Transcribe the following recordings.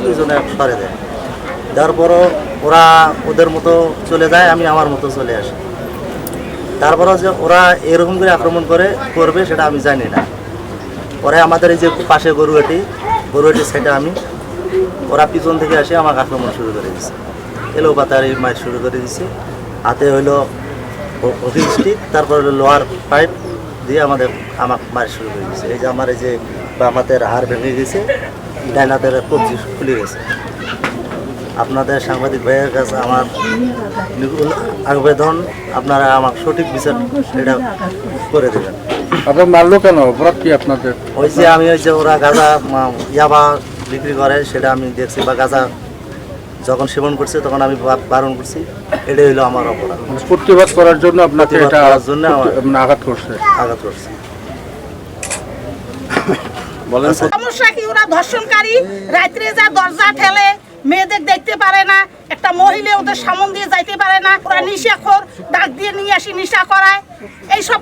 দুজনে সরে দেয়, তারপরও ওরা ওদের মতো চলে যায়, আমি আমার মতো চলে আসি। তারপরও যে ওরা এরকম করে আক্রমণ করবে সেটা আমি জানি না। পরে আমাদের এই যে পাশে গরুয়াটি সেটা ওরা পিছন থেকে আসে আমাকে আক্রমণ শুরু করে দিচ্ছে, এলো পাতারি মার শুরু করে দিচ্ছে। হাতে হইলো হকি স্টিক, তারপর হলো লোহার পাইপ দিয়ে আমাকে মার শুরু করে দিচ্ছে। এই যে আমার এই যে বাম হাতের হাড় ভেঙে গেছে, ডান হাতের কবজি খুলে গেছে। আপনাদের সাংবাদিক ভাইয়ের কাছে আমার আবেদন, আপনারা আমাকে সঠিক বিচার এটা করে দেবেন। আপনার মারলো কেন? অপরাধ কি আপনাদের? ওই যে ওরা গাঁজা ইয়াবা বিক্রি করে সেটা আমি দেখছি, বা গাঁজা যখন সেবন করছে তখন আমি বারণ করছি, এটাই হলো আমার অপরাধ। প্রতিবাদ করার জন্য আপনাকে এটা জন্য আঘাত করছে। বলেন সমস্যা কি? ওরা ধর্ষণকারী, রাত্রে যা দরজা ঠেলে, মেয়েদের দেখতে পারে না, একটা মহিলা ওদের সামন দিয়ে যাইতে পারে না, ওরা নিশাখোর ডাক দিয়ে নিয়ে আসি নেশা করায়, এইসব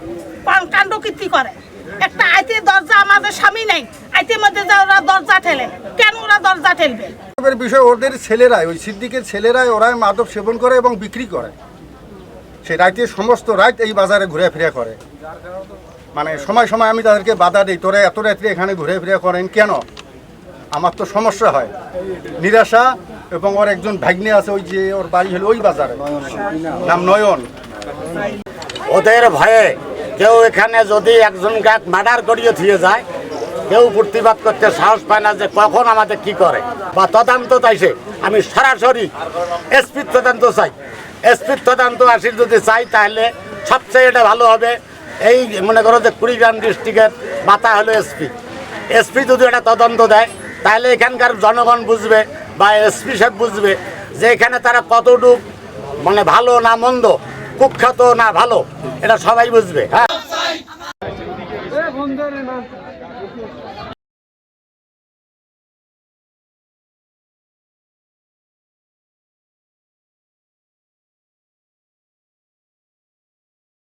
কাণ্ডকীর্তি করে। একটা আইতে দরজা আমাদের স্বামী নেই, আইতের মধ্যে যা ওরা দরজা ঠেলে, কেন ওরা দরজা ঠেলবে? বিষয় ওদের ছেলেরাই, ওই সিদ্দিকের ছেলেরাই ওরাই মাদক সেবন করে এবং বিক্রি করে। সেই রাইতে সমস্ত রাত এই বাজারে ঘুরে ফিরে করে। মানে সময় সময় আমি তাদেরকে বাধা দিই, তোরা এত রাত্রে এখানে ঘুরে ফিরে করেন কেন? আমার তো সমস্যা হয়, নিরাশা। এবং ওর একজন ভাগ্নে আছে, ওই যে ওর বাড়ি হলো ওই বাজারে, নাম নয়ন। ওদের ভয়ে কেউ এখানে যদি একজন গাক মার্ডার করিয়ে থিয়ে যায়, কেউ প্রতিবাদ করতে সাহস পায় না যে কখন আমাদের কি করে বা তদন্ত চাইছে। আমি সরাসরি এসপির তদন্ত চাই। এসপির তদন্ত আসি যদি চাই, তাহলে সবচেয়ে এটা ভালো হবে। এই মনে করো যে কুড়িগ্রাম ডিস্ট্রিক্টের মাথা হলো এসপি যদি এটা তদন্ত দেয়, তাহলে এখানকার জনগণ বুঝবে বা এসপি সাহেব বুঝবে যে এখানে তারা কতটুক মানে ভালো না মন্দ, কুখ্যাত না ভালো, এটা সবাই বুঝবে। হ্যাঁ।